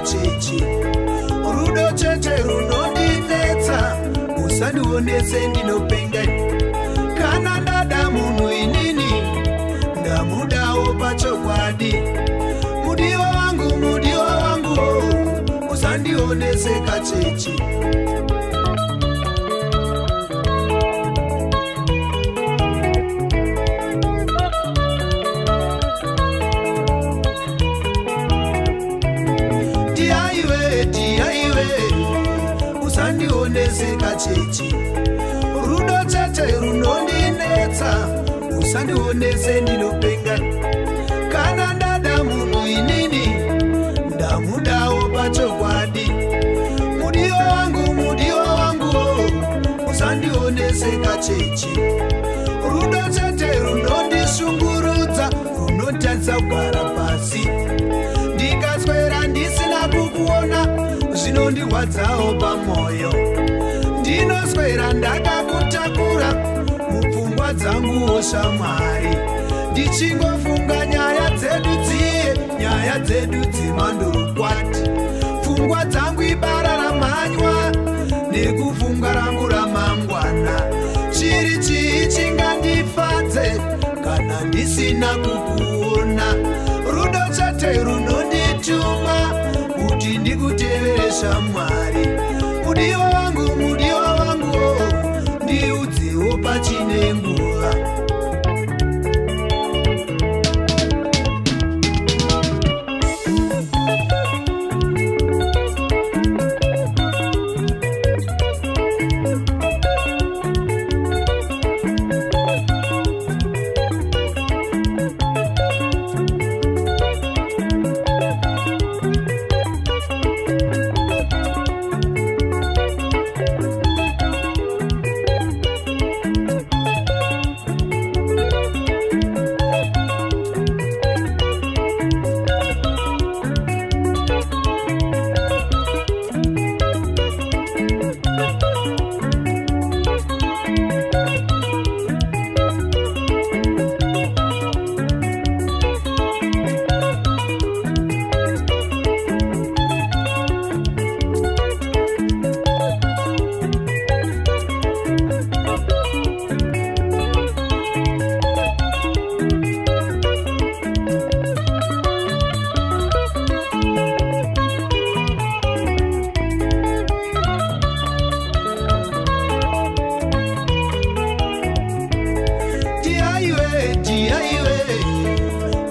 kachechi, rudo chete runondinetsa, usandionese ndinopenga. Kana ndada munhu inini ndamudawo pachokwadi, mudiwa wangu usandionese kachechi. Usandionese kachechi, rudo chete runondinetsa, usandionese ndinopenga. Kana ndada munhu inini ndamudawo pachokwadi, mudiwa wangu usandionese kachechi, rudo chete runondishungurudza, runotadza kugara pasi. Ndikaswera ndisina kukuona zvinondirwadzawo pamwoyo, ndinoswera ndakakutakura mupfungwa dzanguwo shamwari, ndichingofunga nyaya dzedu dzemandorokwati. Pfungwa dzangu ibara ramhanywa nekufunga rangu ramangwana. Chiri chii chingandifadze kana ndisina kukuona? Rudo chete runondituma kuti ndikutevere shamwari. Mudiwa wangu ndiudzewo pachine nguva.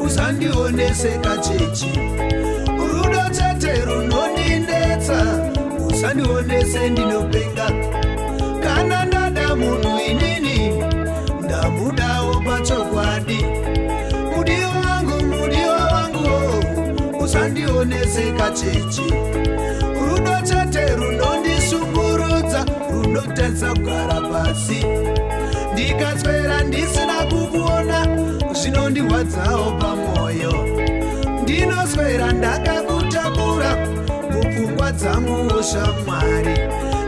Usandionese kachechi, rudo chete runondinetsa, usandionese ndinopenga. Kana ndada munhu inini ndamudawo pachokwadi, mudiwa wangu usandionese kachechi, rudo chete runondishungurudza, runotadza kugara pasi. Ndikaswera ndisina kukuona zvinondirwadzawo pamwoyo, ndinoswera ndakakutakura mupfungwa dzanguwo shamwari,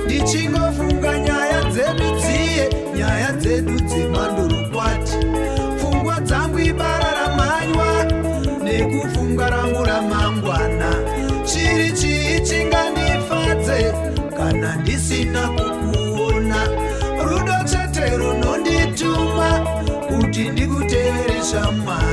ndichingofunga nyaya dzedu dzemandorokwati. Pfungwa dzangu ibara ramhanywa nekufunga rangu ramangwana. Chiri chii chingandifadze kana ndisina kukuona? Rudo chete runondituma kuti ndikutevere shamwari.